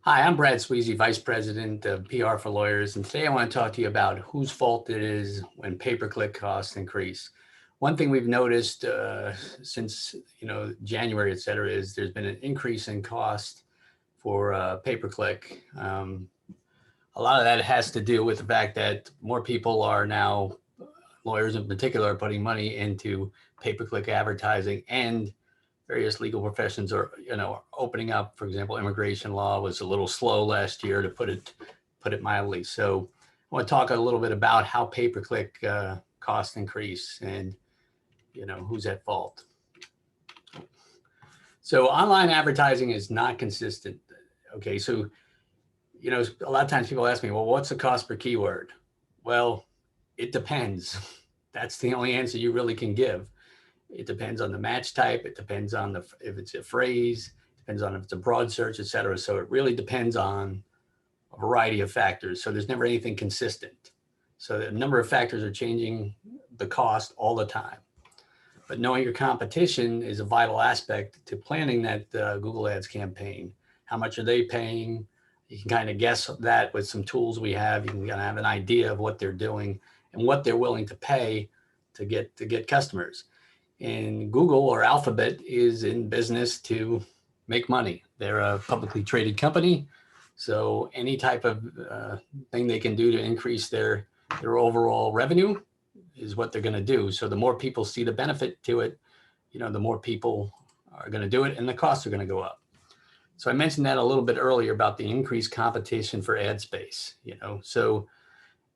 Hi, I'm Brad Sweezy, Vice President of PR for Lawyers, and today I want to talk to you about whose fault it is when pay-per-click costs increase. One thing we've noticed since January, et cetera, is there's been an increase in cost for pay-per-click. A lot of that has to do with the fact that more people are now, lawyers in particular, are putting money into pay-per-click advertising, and various legal professions are, opening up. For example, immigration law was a little slow last year, to put it mildly. So I want to talk a little bit about how pay-per-click costs increase and who's at fault. So online advertising is not consistent. Okay, so a lot of times people ask me, well, what's the cost per keyword? Well, it depends. That's the only answer you really can give. It depends on the match type. It depends on if it's a phrase. It depends on if it's a broad search, et cetera. So it really depends on a variety of factors. So there's never anything consistent. So a number of factors are changing the cost all the time. But knowing your competition is a vital aspect to planning that Google Ads campaign. How much are they paying? You can kind of guess that with some tools we have. You can kind of have an idea of what they're doing and what they're willing to pay to get customers. And Google, or Alphabet, is in business to make money. They're a publicly traded company, so any type of thing they can do to increase their overall revenue is what they're going to do. So the more people see the benefit to it, the more people are going to do it, and the costs are going to go up. So I mentioned that a little bit earlier about the increased competition for ad space. So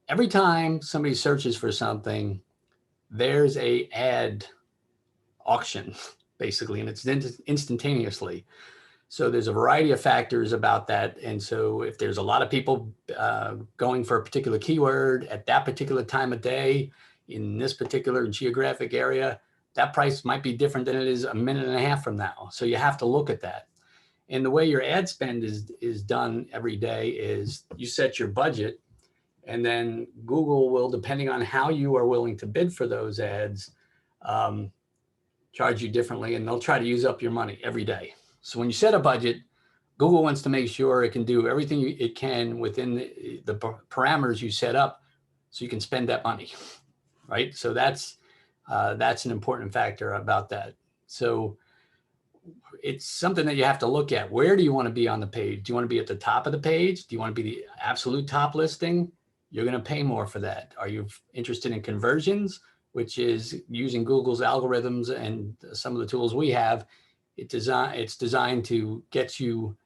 every time somebody searches for something, there's a ad auction, basically, and it's instantaneously. So there's a variety of factors about that. And so if there's a lot of people going for a particular keyword at that particular time of day in this particular geographic area, that price might be different than it is a minute and a half from now. So you have to look at that. And the way your ad spend is done every day is you set your budget, and then Google will, depending on how you are willing to bid for those ads, charge you differently, and they'll try to use up your money every day. So when you set a budget, Google wants to make sure it can do everything it can within the parameters you set up, so you can spend that money, right? So that's an important factor about that. So it's something that you have to look at. Where do you want to be on the page? Do you want to be at the top of the page? Do you want to be the absolute top listing? You're going to pay more for that. Are you interested in conversions, which is using Google's algorithms and some of the tools we have? It's designed to get you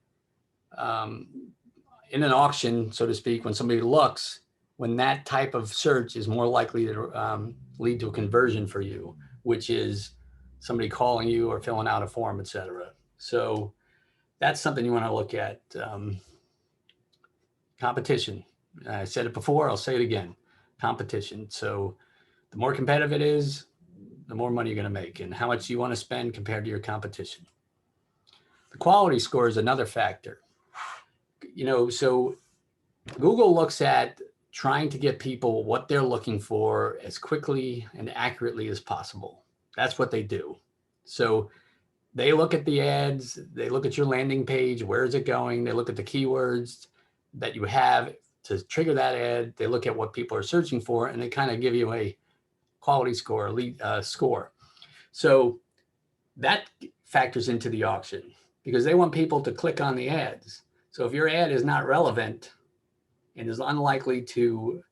in an auction, so to speak, when somebody looks, when that type of search is more likely to lead to a conversion for you, which is somebody calling you or filling out a form, et cetera. So that's something you want to look at. Competition. I said it before, I'll say it again. Competition. So the more competitive it is, the more money you're going to make, and how much you want to spend compared to your competition. The quality score is another factor. So Google looks at trying to get people what they're looking for as quickly and accurately as possible. That's what they do. So they look at the ads, they look at your landing page, where is it going? They look at the keywords that you have to trigger that ad. They look at what people are searching for, and they kind of give you a quality score, a lead score. So that factors into the auction, because they want people to click on the ads. So if your ad is not relevant and is unlikely to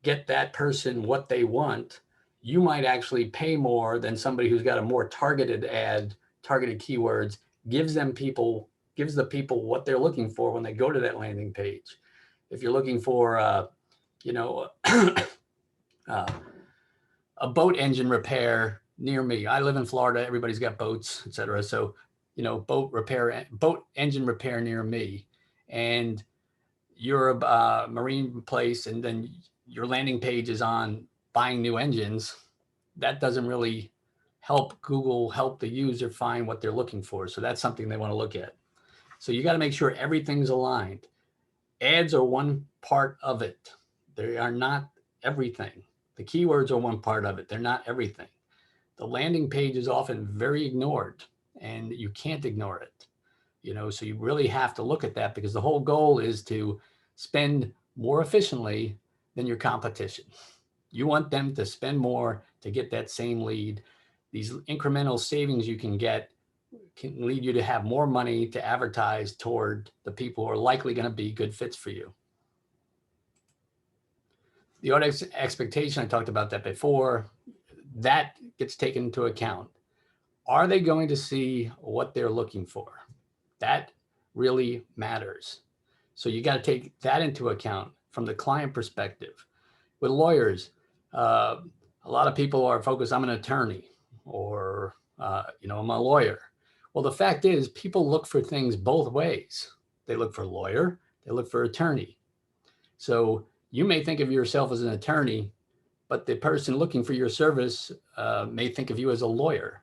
get that person what they want, you might actually pay more than somebody who's got a more targeted ad, targeted keywords, gives the people what they're looking for when they go to that landing page. If you're looking for, a boat engine repair near me, I live in Florida, everybody's got boats, et cetera. So, boat engine repair near me, and you're a marine place, and then your landing page is on buying new engines. That doesn't really help Google help the user find what they're looking for. So that's something they want to look at. So you got to make sure everything's aligned. Ads are one part of it. They are not everything. The keywords are one part of it. They're not everything. The landing page is often very ignored, and you can't ignore it. So you really have to look at that, because the whole goal is to spend more efficiently than your competition. You want them to spend more to get that same lead. These incremental savings you can get can lead you to have more money to advertise toward the people who are likely going to be good fits for you. The audience expectation, I talked about that before, that gets taken into account. Are they going to see what they're looking for? That really matters. So you got to take that into account from the client perspective. With lawyers, a lot of people are focused, I'm an attorney, or, I'm a lawyer. Well, the fact is, people look for things both ways. They look for lawyer, they look for attorney. So you may think of yourself as an attorney, but the person looking for your service may think of you as a lawyer.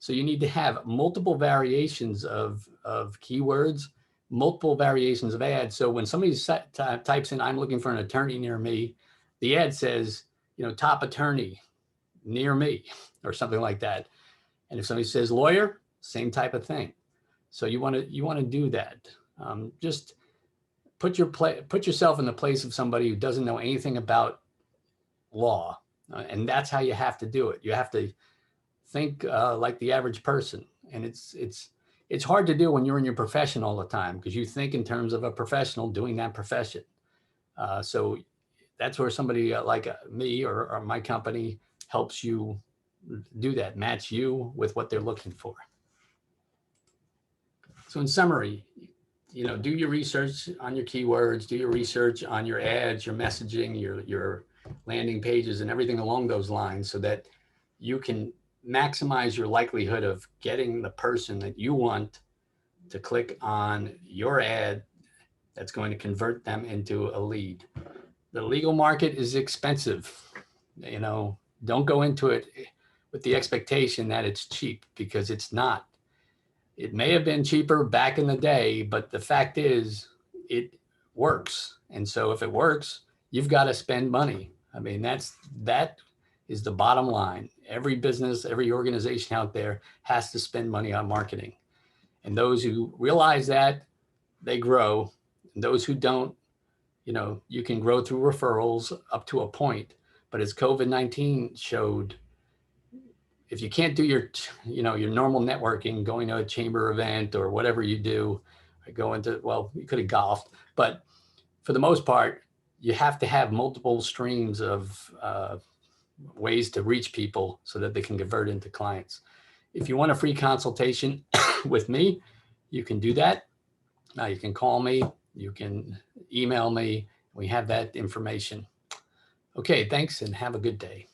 So you need to have multiple variations of keywords, multiple variations of ads. So when somebody types in, I'm looking for an attorney near me, the ad says, top attorney near me, or something like that. And if somebody says lawyer, same type of thing. So you want to do that. Just put yourself in the place of somebody who doesn't know anything about law, and that's how you have to do it. You have to think like the average person, and it's hard to do when you're in your profession all the time, because you think in terms of a professional doing that profession. So that's where somebody like me or my company helps you do that, match you with what they're looking for. So in summary, do your research on your keywords, do your research on your ads, your messaging, your landing pages, and everything along those lines, so that you can maximize your likelihood of getting the person that you want to click on your ad that's going to convert them into a lead. The legal market is expensive. Don't go into it with the expectation that it's cheap, because it's not. It may have been cheaper back in the day, but the fact is it works. And so if it works, you've got to spend money. I mean, that is the bottom line. Every business, every organization out there has to spend money on marketing. And those who realize that, they grow. And those who don't, you can grow through referrals up to a point. But as COVID-19 showed, if you can't do your normal networking, going to a chamber event or whatever you do, you could have golfed, but for the most part, you have to have multiple streams of ways to reach people so that they can convert into clients. If you want a free consultation with me, you can do that. You can call me, you can email me. We have that information. Okay, thanks, and have a good day.